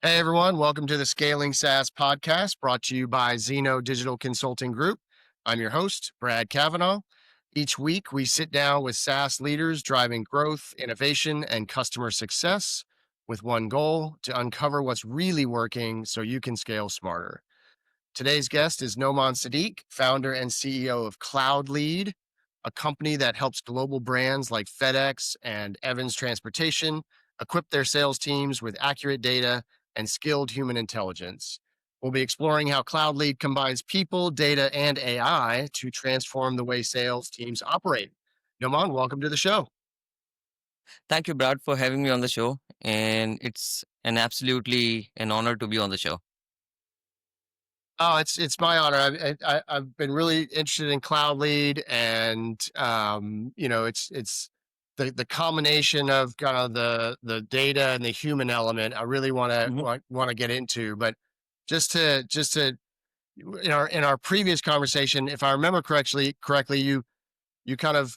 Hey everyone, welcome to the Scaling SaaS podcast brought to you by Zeno Digital Consulting Group. I'm your host, Brad Kavanaugh. Each week, we sit down with SaaS leaders driving growth, innovation, and customer success with one goal to uncover what's really working so you can scale smarter. Today's guest is Noman Siddiq, founder and CEO of CloudLead, a company that helps global brands like FedEx and Evans Transportation equip their sales teams with accurate data and skilled human intelligence. We'll be exploring how CloudLead combines people, data, and AI to transform the way sales teams operate. Noman, welcome to the show. Thank you, Brad, for having me on the show. And it's an absolutely an honor to be on the show. Oh, it's my honor. I've been really interested in CloudLead, and it's the combination of kind of the data and the human element. I really Mhm. want to get into, but just to in our previous conversation, if I remember correctly, you kind of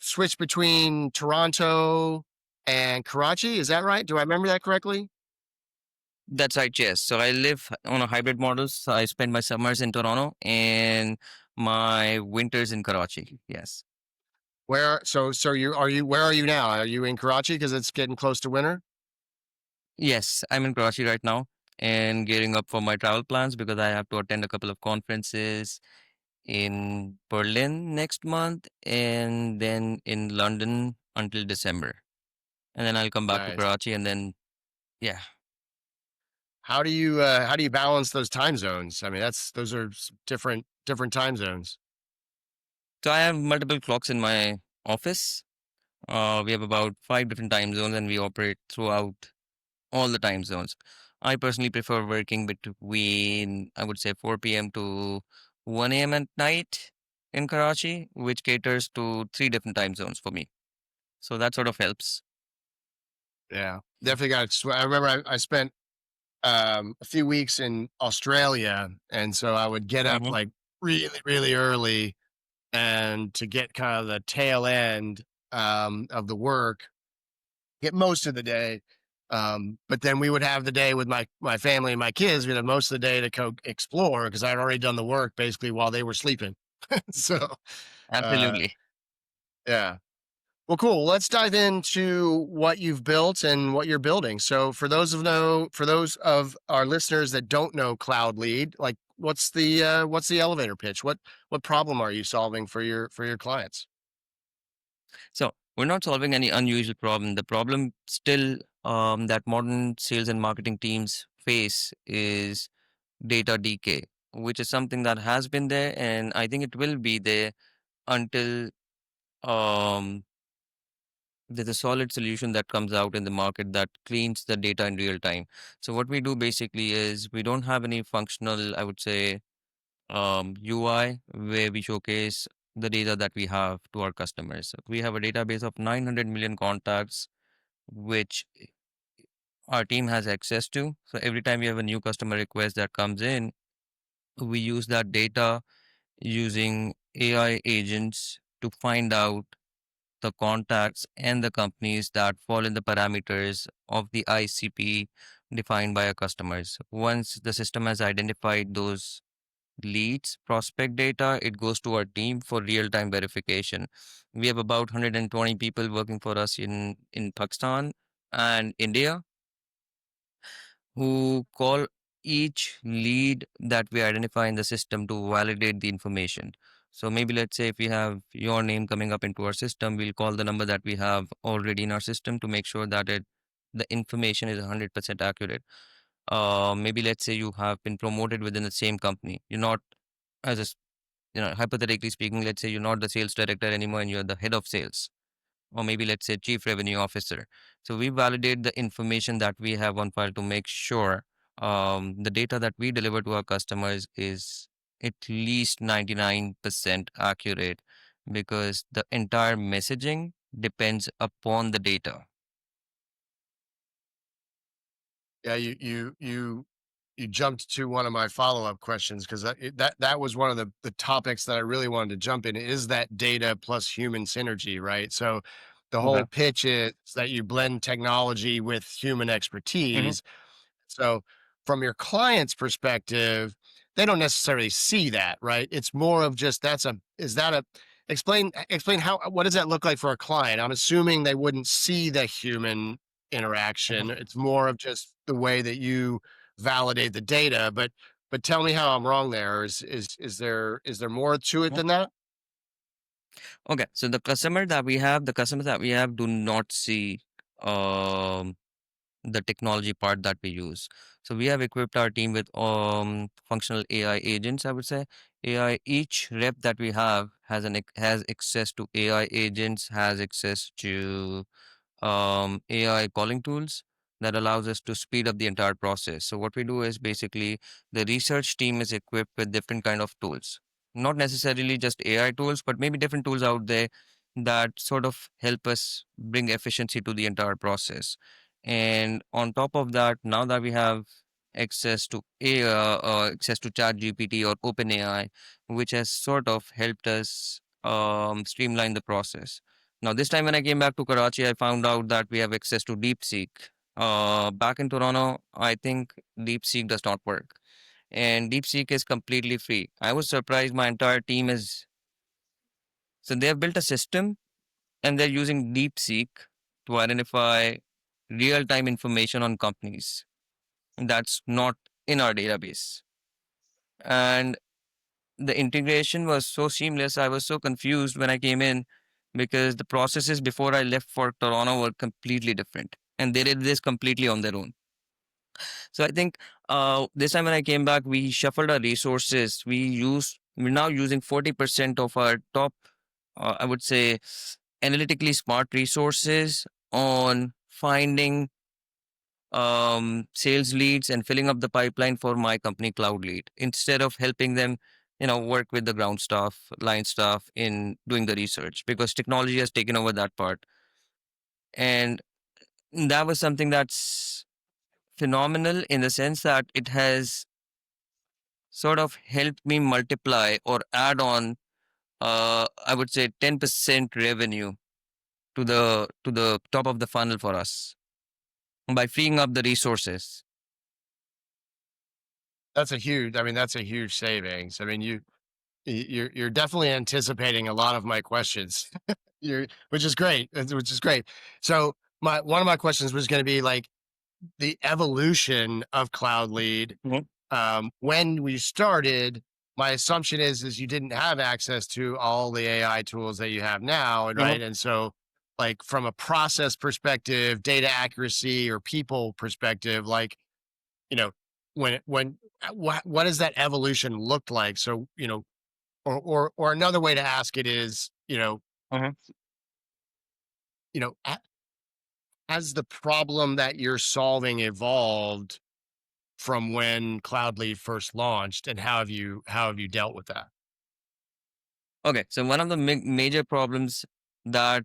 switched between Toronto and Karachi. Is that right? Do I remember that correctly? That's right, yes. So I live on a hybrid model. So I spend my summers in Toronto and my winters in Karachi. Yes. Where are you now? Are you in Karachi because it's getting close to winter? Yes, I'm in Karachi right now and gearing up for my travel plans because I have to attend a couple of conferences in Berlin next month and then in London until December. And then I'll come back to Nice. Karachi and then, yeah. How do you balance those time zones? I mean, those are different time zones. So I have multiple clocks in my office. We have about five different time zones and we operate throughout all the time zones. I personally prefer working between, I would say, 4 p.m. to 1 a.m. at night in Karachi, which caters to three different time zones for me. So that sort of helps. Yeah, definitely got it. I remember I spent a few weeks in Australia, and so I would get up Hmm. like really early, and to get kind of the tail end of the work, get most of the day. But then we would have the day with my family and my kids. We'd have most of the day to go explore because I'd already done the work basically while they were sleeping. So, uh, Absolutely. yeah. Well, cool. Let's dive into what you've built and what you're building. So, for those of our listeners that don't know Cloud Lead, like what's the elevator pitch? What problem are you solving for your clients? So we're not solving any unusual problem. The problem still that modern sales and marketing teams face is data decay, which is something that has been there, and I think it will be there until um, there's a solid solution that comes out in the market that cleans the data in real time. So what we do basically is we don't have any functional, I would say, UI where we showcase the data that we have to our customers. We have a database of 900 million contacts, which our team has access to. So every time we have a new customer request that comes in, we use that data using AI agents to find out the contacts and the companies that fall in the parameters of the ICP defined by our customers. Once the system has identified those leads, prospect data, it goes to our team for real time verification. We have about 120 people working for us in Pakistan and India who call each lead that we identify in the system to validate the information. So maybe let's say if we have your name coming up into our system, we'll call the number that we have already in our system to make sure that the information is 100% accurate. Maybe let's say you have been promoted within the same company. You're not as a hypothetically speaking, let's say you're not the sales director anymore and you're the head of sales, or maybe let's say chief revenue officer. So we validate the information that we have on file to make sure the data that we deliver to our customers is at least 99% accurate because the entire messaging depends upon the data. Yeah, you jumped to one of my follow up questions because that was one of the topics that I really wanted to jump in. Is that data plus human synergy, right? So the Okay. whole pitch is that you blend technology with human Hmm. expertise. So from your client's perspective, they don't necessarily see that, right? It's more of just that's a is that a explain how what does that look like for a client? I'm assuming they wouldn't see the human Hmm. interaction. It's more of just the way that you validate the data, but tell me how I'm wrong there. Is there more to it Hmm. than that? Okay. So the customers that we have do not see um the technology part that we use. So we have equipped our team with functional AI agents, I would say. AI, each rep that we have has access to AI agents, has access to AI calling tools that allows us to speed up the entire process. So what we do is basically the research team is equipped with different kind of tools, not necessarily just AI tools, but maybe different tools out there that sort of help us bring efficiency to the entire process. And on top of that, now that we have access to AI, access to Chat GPT or OpenAI, which has sort of helped us streamline the process. Now, this time when I came back to Karachi, I found out that we have access to DeepSeek. Back in Toronto, I think DeepSeek does not work, and DeepSeek is completely free. I was surprised. My entire team is so they have built a system, and they're using DeepSeek to identify real-time information on companies that's not in our database. And the integration was so seamless. I was so confused when I came in because the processes before I left for Toronto were completely different. And they did this completely on their own. So I think this time when I came back, we shuffled our resources. We're now using 40% of our top, I would say, analytically smart resources on finding sales leads and filling up the pipeline for my company CloudLead instead of helping them, work with the ground staff, line staff in doing the research because technology has taken over that part. And that was something that's phenomenal in the sense that it has sort of helped me multiply or add on, I would say 10% revenue to the top of the funnel for us by freeing up the resources. That's a huge savings. I mean, you're definitely anticipating a lot of my questions. Which is great. Which is great. So my one of my questions was going to be like the evolution of CloudLead. Mhm. When we started, my assumption is you didn't have access to all the AI tools that you have now, and Mhm. right, and so like from a process perspective, data accuracy, or people perspective, like you know what does that evolution look like? So or another way to ask it is Mhm. you know has the problem that you're solving evolved from when CloudLead first launched, and how have you dealt with that? Okay, so one of the major problems that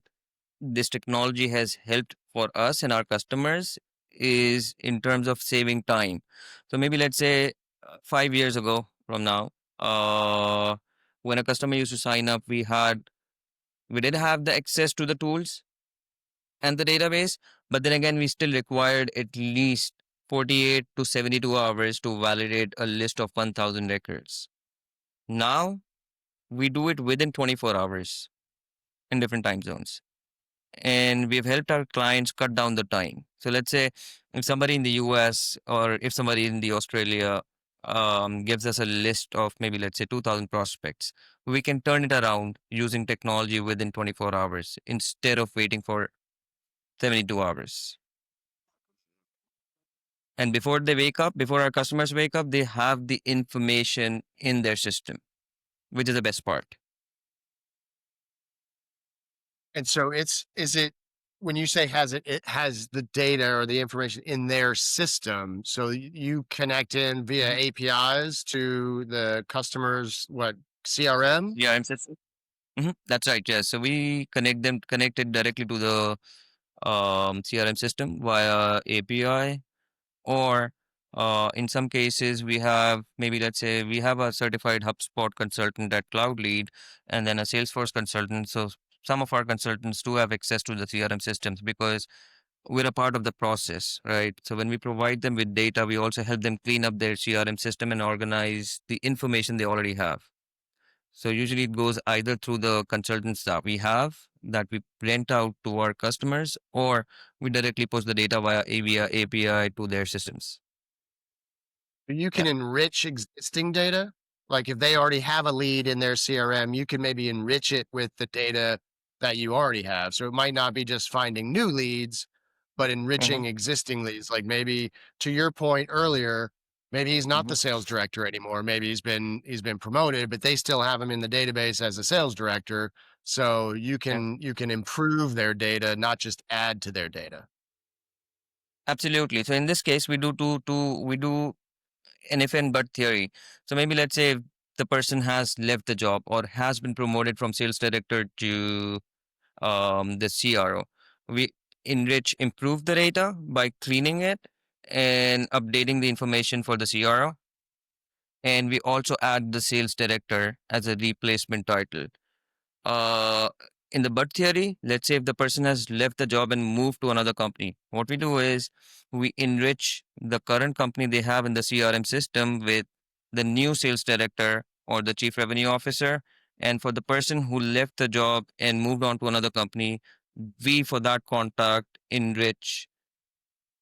this technology has helped for us and our customers is in terms of saving time. So maybe let's say 5 years ago from now, uh, when a customer used to sign up, we did have the access to the tools and the database, but then again, we still required at least 48 to 72 hours to validate a list of 1,000 records. Now we do it within 24 hours in different time zones. And we've helped our clients cut down the time. So let's say if somebody in the US or if somebody in the Australia gives us a list of maybe let's say 2,000 prospects, we can turn it around using technology within 24 hours instead of waiting for 72 hours. And before our customers wake up, they have the information in their system, which is the best part. And so is it when you say it has the data or the information in their system, so you connect in via Mhm. APIs to the customer's what CRM? CRM system. That's right. Yes. So we connect it directly to the CRM system via API, or in some cases we have maybe let's say we have a certified HubSpot consultant at CloudLead, and then a Salesforce consultant. So some of our consultants do have access to the CRM systems because we're a part of the process, right? So when we provide them with data, we also help them clean up their CRM system and organize the information they already have. So usually it goes either through the consultants that we have that we rent out to our customers, or we directly push the data via API to their systems. You Yeah. can enrich existing data. Like if they already have a lead in their CRM, you can maybe enrich it with the data that you already have. So it might not be just finding new leads, but Hmm. enriching existing leads. Like maybe to your point earlier, maybe he's not Hmm. the sales director anymore. Maybe he's been promoted, but they still have him in the database as a sales director. So Yeah. you can improve their data, not just add to their data. Absolutely. So in this case, we do an if and but theory. So maybe let's say if the person has left the job or has been promoted from sales director to the CRO, we improve the data by cleaning it and updating the information for the CRO. And we also add the sales director as a replacement title. Uh, in the but theory, let's say if the person has left the job and moved to another company, what we do is we enrich the current company they have in the CRM system with the new sales director or the chief revenue officer. And for the person who left the job and moved on to another company, we for that contact enrich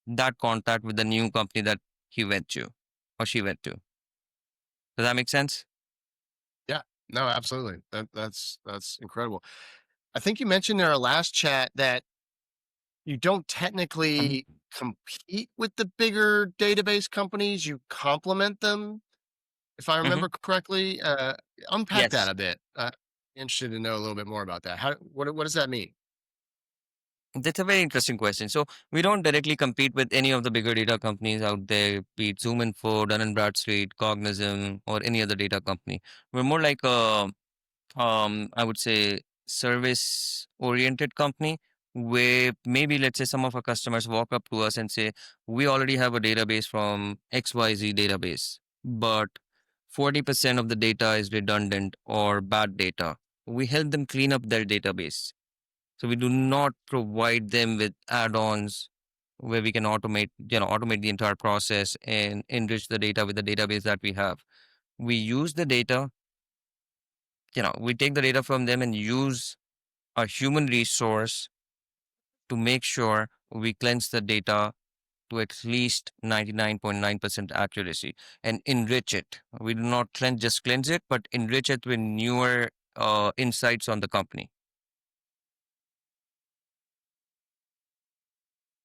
that contact with the new company that he went to or she went to. Does that make sense? Yeah. No, absolutely. That's incredible. I think you mentioned in our last chat that you don't Mhm. technically compete with the bigger database companies, you complement them, if I Mhm. remember correctly. Unpack that Yes. a bit. Interested to know a little bit more about that. What does that mean? That's a very interesting question. So we don't directly compete with any of the bigger data companies out there, be it ZoomInfo, Dun& and Bradstreet, Cognizant, or any other data company. We're more like a, I would say, service-oriented company where maybe, let's say, some of our customers walk up to us and say, we already have a database from XYZ database, but 40% of the data is redundant or bad data. We help them clean up their database, so we do not provide them with add-ons where we can automate the entire process and enrich the data with the database that we have. We use the data, we take the data from them and use a human resource to make sure we cleanse the data to at least 99.9% accuracy and enrich it. We do not just cleanse it, but enrich it with newer insights on the company.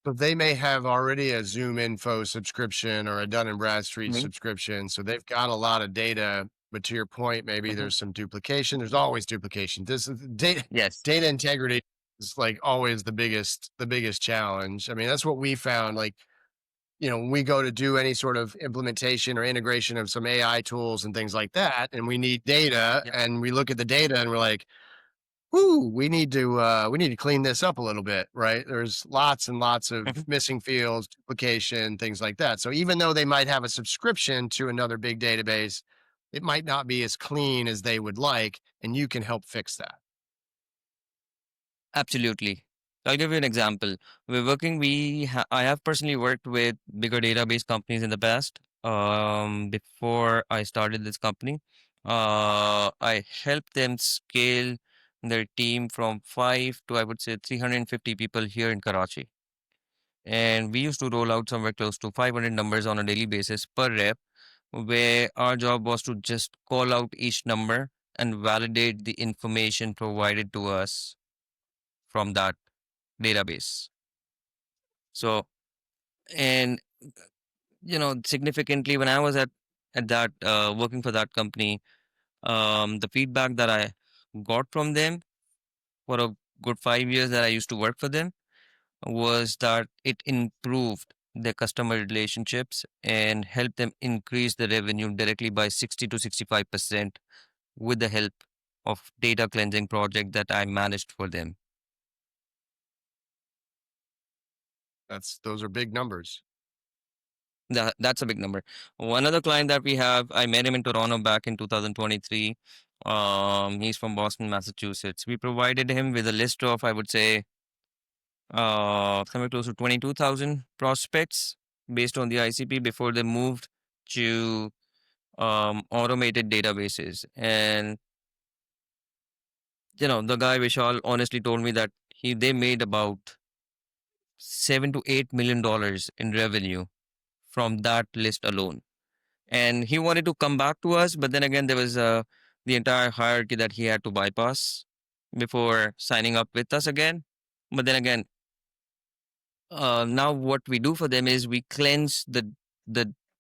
So they may have already a Zoom Info subscription or a Dun and Bradstreet Hmm. subscription, so they've got a lot of data. But to your point, maybe Hmm. there's some duplication. There's always duplication. This is Yes. data integrity is like always the biggest challenge. I mean, that's what we found. Like, when we go to do any sort of implementation or integration of some AI tools and things like that, and we need data, Yep. and we look at the data and we're like, "Ooh, we need to clean this up a little bit," right? There's lots and lots of Mhm. missing fields, duplication, things like that. So even though they might have a subscription to another big database, it might not be as clean as they would like, and you can help fix that. Absolutely. I'll give you an example. I have personally worked with bigger database companies in the past. Before I started this company, I helped them scale their team from 5 to, I would say, 350 people here in Karachi. And we used to roll out somewhere close to 500 numbers on a daily basis per rep, where our job was to just call out each number and validate the information provided to us from that database. So, and significantly, when I was at that working for that company, the feedback that I got from them for a good 5 years that I used to work for them was that it improved their customer relationships and helped them increase the revenue directly by 60 to 65% with the help of data cleansing project that I managed for them. Those are big numbers. That's a big number. One other client that we have, I met him in Toronto back in 2023. He's from Boston, Massachusetts. We provided him with a list of, I would say, somewhere close to 22,000 prospects based on the ICP before they moved to automated databases. And the guy Vishal honestly told me that they made about $7 to $8 million in revenue from that list alone. And he wanted to come back to us, but then again, there was the entire hierarchy that he had to bypass before signing up with us again. But then again, now what we do for them is we cleanse the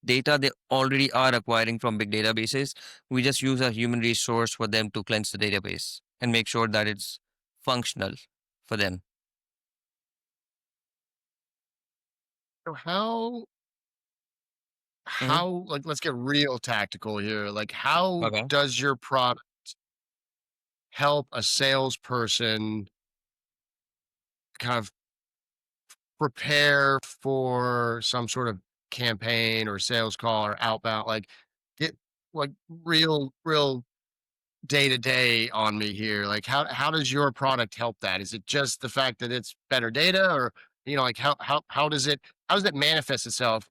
data they already are acquiring from big databases. We just use a human resource for them to cleanse the database and make sure that it's functional for them. So how Hmm. like let's get real tactical here. Like how Okay. does your product help a salesperson kind of prepare for some sort of campaign or sales call or outbound, like get like real day to day on me here. Like how does your product help that? Is it just the fact that it's better data, or like how does it manifest itself?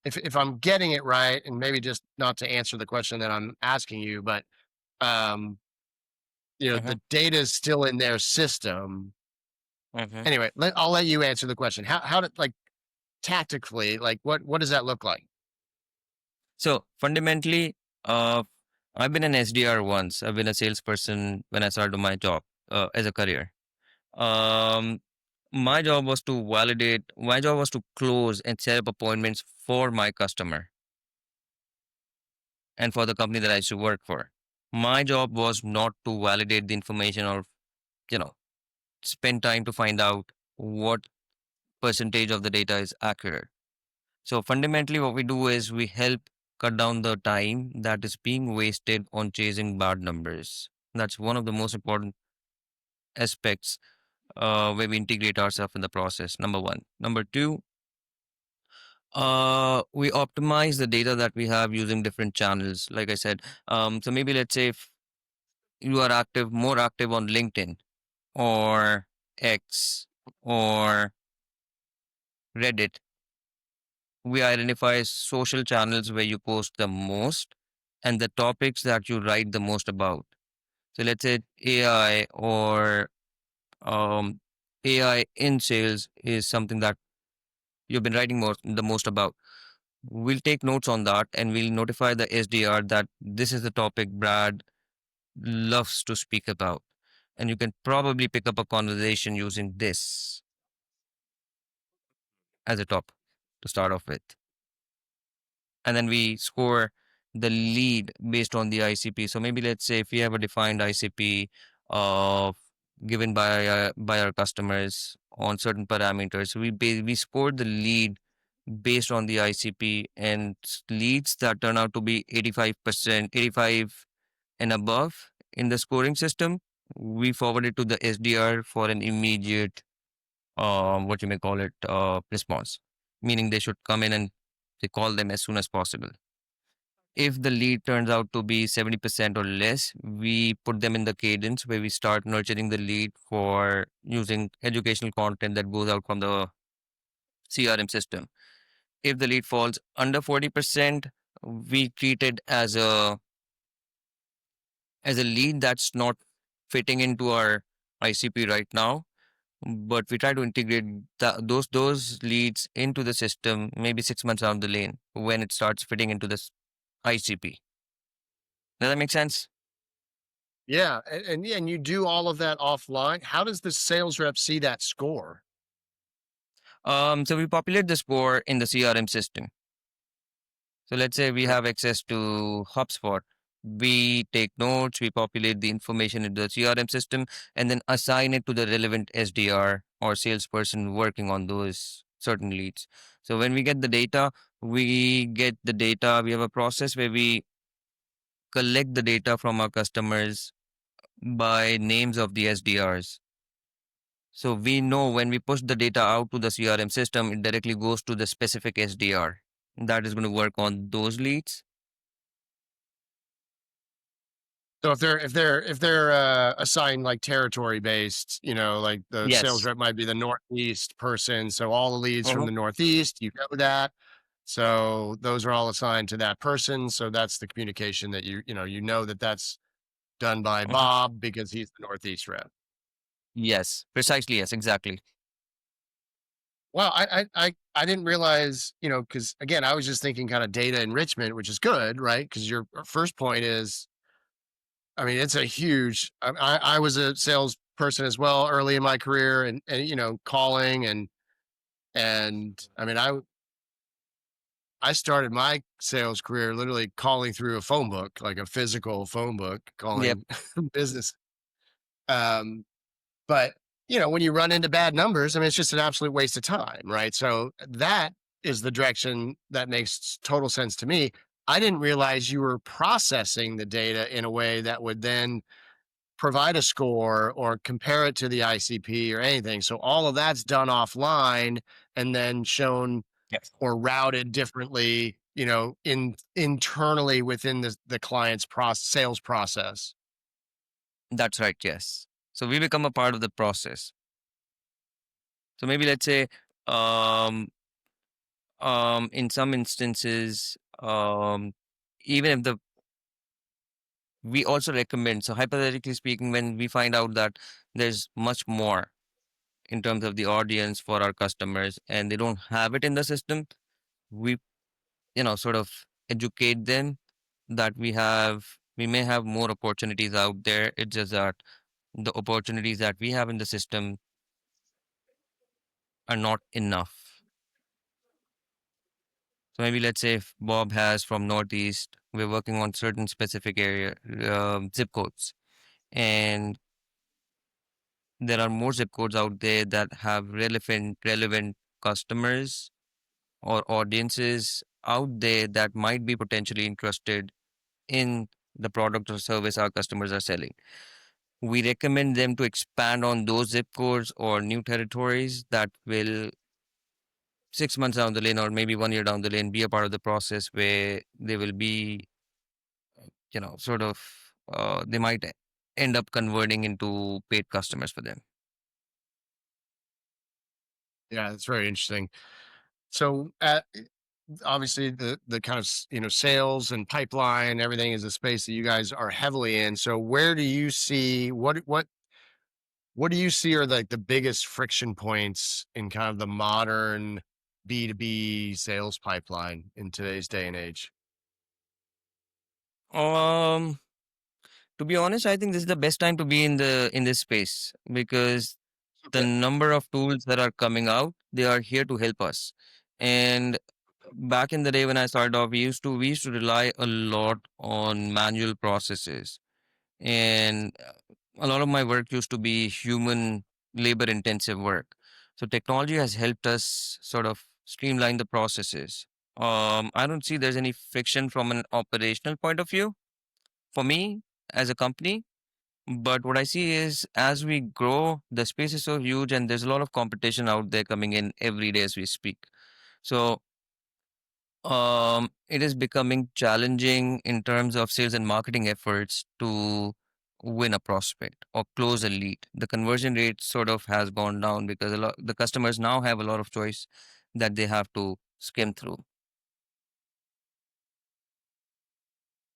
If I'm getting it right, and maybe just not to answer the question that I'm asking you, but um, Hmm. the data is still in their system. Hmm. Anyway, I'll let you answer the question. How did like tactically, like what does that look like? So fundamentally, uh, I've been an SDR once. I've been a salesperson when I started my job as a career. Um, my job was to validate. My job was to close and set up appointments for my customer and for the company that I used to work for. My job was not to validate the information or you know spend time to find out what percentage of the data is accurate. So fundamentally, what we do is we help cut down the time that is being wasted on chasing bad numbers. That's one of the most important aspects where we integrate ourselves in the process. Number one. Number two, we optimize the data that we have using different channels. Like I said, so maybe let's say if you are more active on LinkedIn or X or Reddit, we identify social channels where you post the most and the topics that you write the most about. So let's say AI or um, AI in sales is something that you've been writing the most about. We'll take notes on that and we'll notify the SDR that this is the topic Brad loves to speak about. And you can probably pick up a conversation using this as a top to start off with. And then we score the lead based on the ICP. So maybe let's say if we have a defined ICP of given by our customers on certain parameters, we score the lead based on the ICP, and leads that turn out to be 85%, 85 and above in the scoring system, we forward it to the SDR for an immediate what you may call it response, meaning they should come in and they call them as soon as possible. If the lead turns out to be 70% or less, we put them in the cadence where we start nurturing the lead for using educational content that goes out from the CRM system. If the lead falls under 40%, we treat it as a lead that's not fitting into our ICP right now, but we try to integrate those leads into the system maybe 6 months down the lane when it starts fitting into this ICP. Does that make sense? Yeah, and yeah, and you do all of that offline. How does the sales rep see that score? So we populate the score in the CRM system. So let's say we Okay. have access to HubSpot. We take notes, we populate the information in the CRM system, and then assign it to the relevant SDR or salesperson working on those certain leads. So when we get the data, we have a process where we collect the data from our customers by names of the SDRs. So we know when we push the data out to the CRM system, it directly goes to the specific SDR that is going to work on those leads. So if they're assigned like territory based, like the sales Yes. rep might be the Northeast person, so all the leads from Mhm, the Northeast, you know that. So those are all assigned to that person. So that's the communication that you know that that's done by mhm. Bob because he's the Northeast rep. Yes, precisely. Yes, exactly. Well, I didn't realize, because again, I was just thinking kind of data enrichment, which is good, right? Because your first point is, I mean, it's a huge. I was a salesperson as well early in my career, and calling and I mean, I started my sales career literally calling through a phone book, like a physical phone book, Yep. calling business. Um, But, when you run into bad numbers, I mean, it's just an absolute waste of time, right? So that is the direction that makes total sense to me. I didn't realize you were processing the data in a way that would then provide a score or compare it to the ICP or anything. So all of that's done offline and then shown Yes. or routed differently, internally within the client's sales process. That's right. Yes. So we become a part of the process. So maybe let's say, um, in some instances, even if the we also recommend. So hypothetically speaking, when we find out that there's much more in terms of the audience for our customers and they don't have it in the system, we sort of educate them that we may have more opportunities out there. It's just that the opportunities that we have in the system are not enough. So maybe let's say if Bob has from Northeast, we're working on certain specific area zip codes, and there are more zip codes out there that have relevant customers or audiences out there that might be potentially interested in the product or service our customers are selling. We recommend them to expand on those zip codes or new territories that will 6 months down the lane or maybe 1 year down the lane be a part of the process where they will be, sort of, they might end up converting into paid customers for them. Yeah, that's very interesting. So, obviously, the kind of sales and pipeline, everything is a space that you guys are heavily in. So, where do you see what do you see are like the biggest friction points in kind of the modern B2B sales pipeline in today's day and age? Um, to be honest, I think this is the best time to be in this space because the Okay. number of tools that are coming out, they are here to help us. And back in the day when I started off, we used to rely a lot on manual processes, and a lot of my work used to be human labor intensive work. So technology has helped us sort of streamline the processes. I don't see there's any friction from an operational point of view for me as a company. But what I see is as we grow, the space is so huge and there's a lot of competition out there coming in every day as we speak. So it is becoming challenging in terms of sales and marketing efforts to win a prospect or close a lead. The conversion rate sort of has gone down because the customers now have a lot of choice that they have to skim through.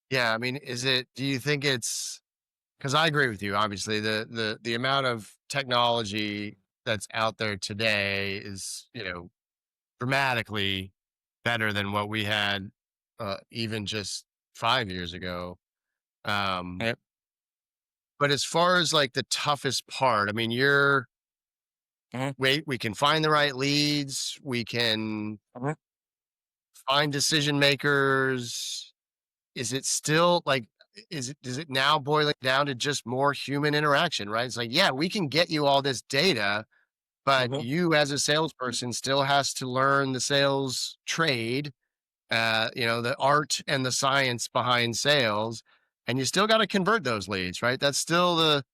Yeah, I mean, do you think it's because I agree with you, obviously, the amount of technology that's out there today is, dramatically better than what we had, even just 5 years ago. Um, Yep. but as far as, like, the toughest part, I mean, you're Mhm, wait, we can find the right leads, we can mhm, find decision makers. Is it still, like, does it now boiling down to just more human interaction, right? It's like, yeah, we can get you all this data, but mhm. you as a salesperson still has to learn the sales trade, the art and the science behind sales, and you still got to convert those leads, right? That's still the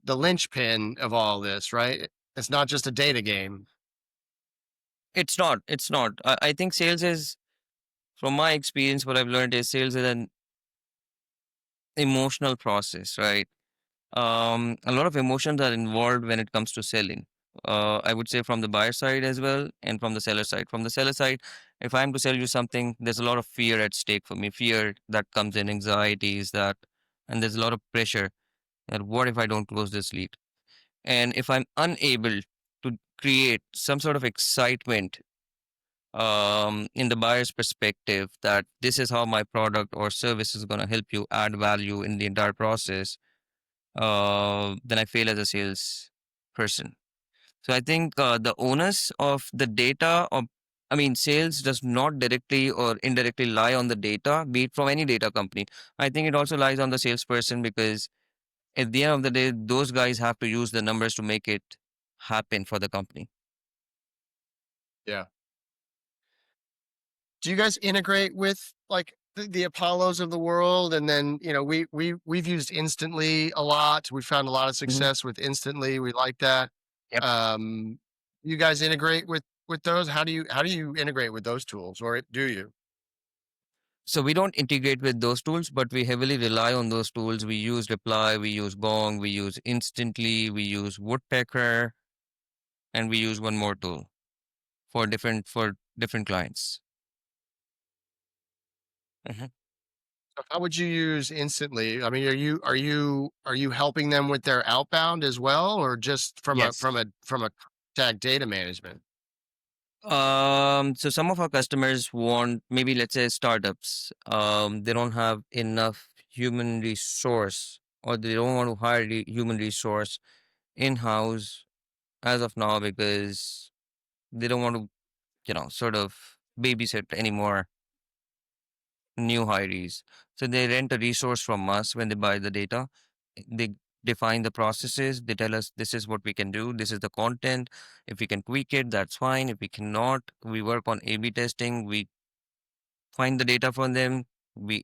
linchpin of all this, right? It's not just a data game. It's not. It's not. I think sales is, from my experience, what I've learned is sales is an emotional process, right? A lot of emotions are involved when it comes to selling. I would say from the buyer side as well, and from the seller side. From the seller side, if I'm to sell you something, there's a lot of fear at stake for me. Fear that comes in, anxieties that, and there's a lot of pressure that what if I don't close this lead? And if I'm unable to create some sort of excitement in the buyer's perspective that this is how my product or service is going to help you add value in the entire process, then I fail as a sales person. So I think the onus of the data, of, I mean, sales does not directly or indirectly lie on the data, be it from any data company. I think it also lies on the salesperson because at the end of the day, those guys have to use the numbers to make it happen for the company. Yeah. Do you guys integrate with like the Apollos of the world? And then, we've used Instantly a lot. We found a lot of Mhm. success with Instantly. We like that. Yep. Um, you guys integrate with those? How do you integrate with those tools, or do you? So we don't integrate with those tools, but we heavily rely on those tools. We use Reply, we use Gong, we use Instantly, we use Woodpecker, and we use one more tool for different clients. Mhm. So how would you use Instantly? I mean, are you helping them with their outbound as well, or just from a Yes. from a from a tag data management? So some of our customers want maybe let's say startups. They don't have enough human resource or they don't want to hire human resource in-house as of now because they don't want to, sort of babysit anymore new hirees. So they rent a resource from us when they buy the data. They define the processes. They tell us this is what we can do. This is the content. If we can tweak it, that's fine. If we cannot, we work on A/B testing. We find the data from them. We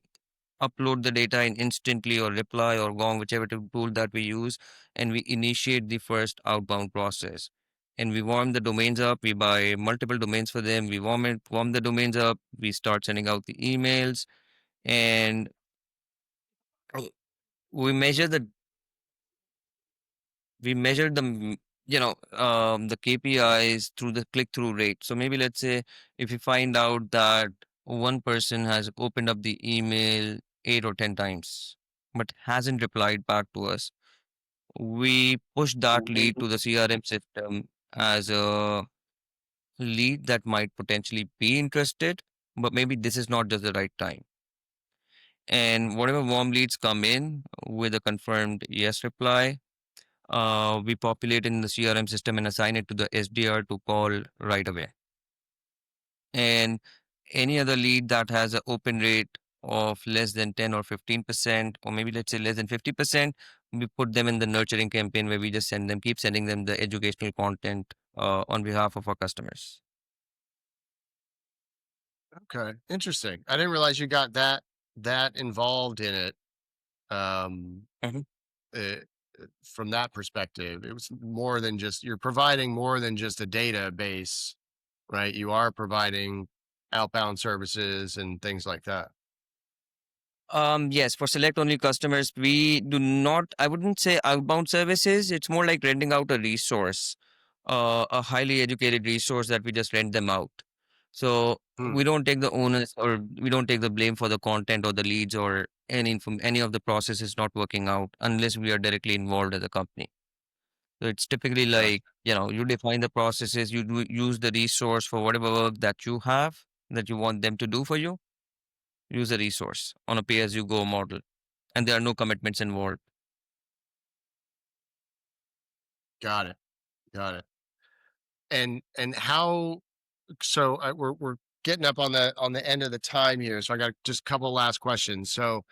upload the data in Instantly or Reply or Gong, whichever tool that we use, and we initiate the first outbound process. And we warm the domains up. We buy multiple domains for them. We warm the domains up. We start sending out the emails and uh, we measure the we measure the the KPIs through the click through rate. So maybe let's say if you find out that one person has opened up the email 8 or 10 times but hasn't replied back to us, we push that lead to the CRM system as a lead that might potentially be interested, but maybe this is not just the right time. And whatever warm leads come in with a confirmed yes reply, we populate in the CRM system and assign it to the SDR to call right away. And any other lead that has an open rate of less than 10 or 15%, or maybe let's say less than 50%, we put them in the nurturing campaign where we just keep sending them the educational content on behalf of our customers. Okay, interesting. I didn't realize you got that involved in it. Um, Mhm. uh, from that perspective, it was more than just you're providing more than just a database, right? You are providing outbound services and things like that. Yes, for select only customers, we do not, I wouldn't say outbound services. It's more like renting out a resource, a highly educated resource that we just rent them out. So Hmm, we don't take the onus or we don't take the blame for the content or the leads or any of the processes not working out unless we are directly involved as a company. So it's typically gotcha. like, you define the processes, use the resource for whatever work that you have that you want them to do for you, use a resource on a pay as you go model and there are no commitments involved. Got it. Got it. And how so we're getting up on the end of the time here. So I got just a couple last questions. So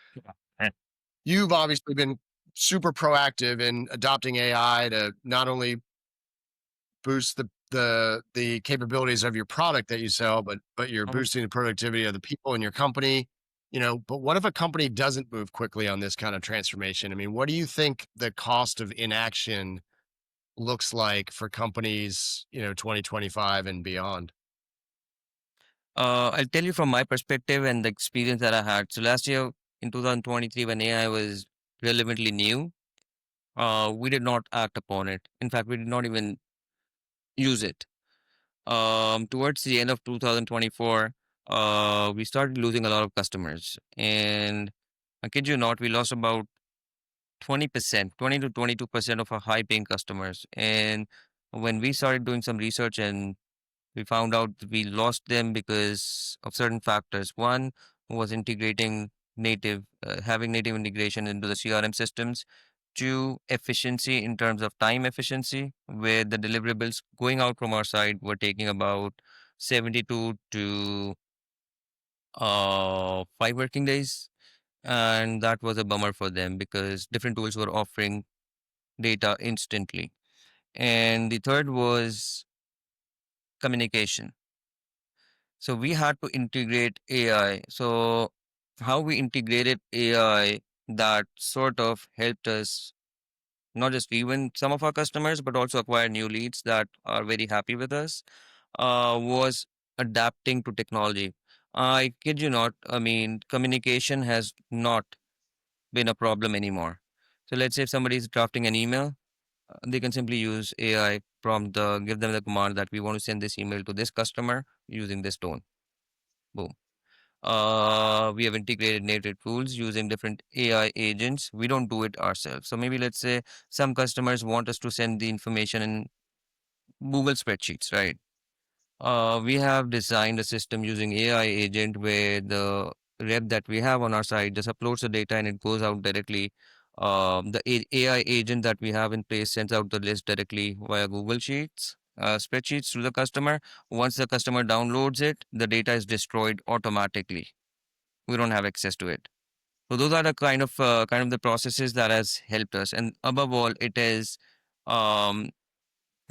Yeah. you've obviously been super proactive in adopting AI to not only boost the capabilities of your product that you sell, but you're Mhm. boosting the productivity of the people in your company. But what if a company doesn't move quickly on this kind of transformation? I mean, what do you think the cost of inaction looks like for companies, 2025 and beyond? I'll tell you from my perspective and the experience that I had. So last year, in 2023 when AI was relevantly new, we did not act upon it. In fact, we did not even use it. Towards the end of 2024, we started losing a lot of customers. And I kid you not, we lost about 20%, 20 to 22% of our high paying customers. And when we started doing some research and we found out that we lost them because of certain factors. One was having native integration into the CRM systems. Two, efficiency in terms of time efficiency, where the deliverables going out from our side were taking about 72 to 5 working days. And that was a bummer for them because different tools were offering data instantly. And the third was communication. So we had to integrate AI. So how we integrated AI that sort of helped us not just even some of our customers, but also acquire new leads that are very happy with us, was adapting to technology. I kid you not, I mean, communication has not been a problem anymore. So let's say if somebody is drafting an email, they can simply use AI prompt, give them the command that we want to send this email to this customer using this tone. Boom. We have integrated native tools using different AI agents. We don't do it ourselves. So maybe let's say some customers want us to send the information in Google spreadsheets, right? We have designed a system using AI agent where the rep that we have on our side just uploads the data and it goes out directly. AI agent that we have in place sends out the list directly via Google Sheets, spreadsheets to the customer. Once the customer downloads it, the data is destroyed automatically. We don't have access to it. So those are the kind of the processes that has helped us, and above all, it is um,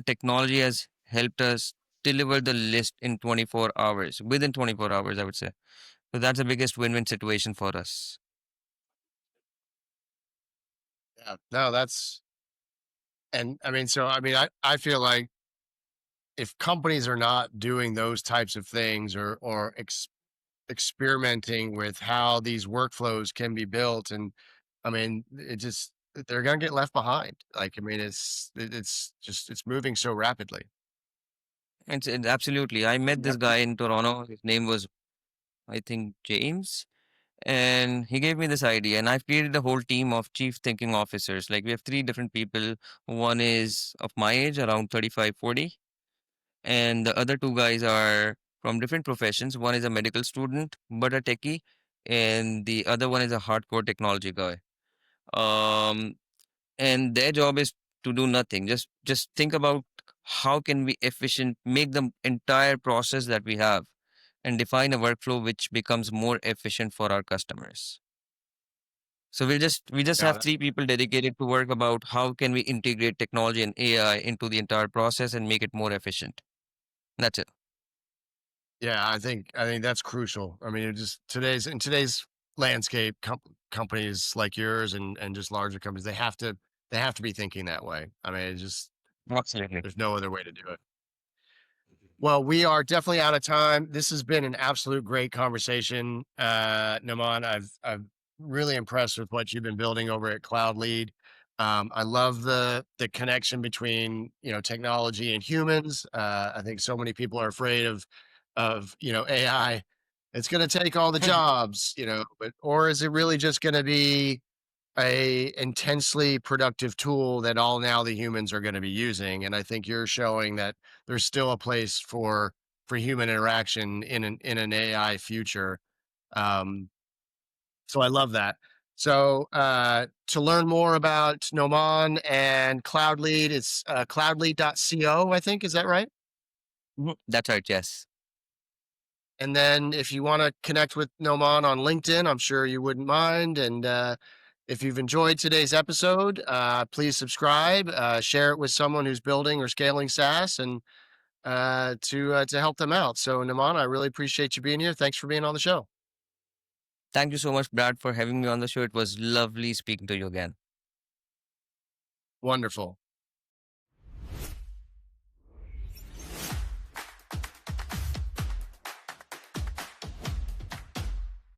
technology has helped us deliver the list in 24 hours, within 24 hours, I would say. So that's the biggest win-win situation for us. Yeah. No, that's and I mean, so I mean, I feel like if companies are not doing those types of things or experimenting with how these workflows can be built, and I mean, it just they're gonna get left behind. Like, I mean, it's just it's moving so rapidly. And absolutely, I met this Yep. guy in Toronto. His name was, I think, James, and he gave me this idea. And I've created a whole team of chief thinking officers. Like we have three different people. One is of my age, around 35, 40. And the other two guys are from different professions. One is a medical student, but a techie, and the other one is a hardcore technology guy. Um, and their job is to do nothing. Just think about how can we efficient make the entire process that we have and define a workflow which becomes more efficient for our customers. So we just Yeah. have three people dedicated to work about how can we integrate technology and AI into the entire process and make it more efficient. That's it. Yeah, I think that's crucial. I mean, it just today's landscape, companies like yours and just larger companies, they have to be thinking that way. I mean, it just Absolutely. there's no other way to do it. Well, we are definitely out of time. This has been an absolute great conversation, Noman. I've really impressed with what you've been building over at CloudLead. I love the connection between technology and humans. I think so many people are afraid of AI. It's going to take all the jobs, but or is it really just going to be a intensely productive tool that all now the humans are going to be using? And I think you're showing that there's still a place for human interaction in an AI future. um so I love that. So to learn more about Noman and CloudLead, it's cloudlead.co, I think. Is that right? Mhm. That's right. Yes. And then if you want to connect with Noman on LinkedIn, I'm sure you wouldn't mind. And if you've enjoyed today's episode, please subscribe, share it with someone who's building or scaling SaaS, and to help them out. So Noman, I really appreciate you being here. Thanks for being on the show. Thank you so much, Brad, for having me on the show. It was lovely speaking to you again. Wonderful.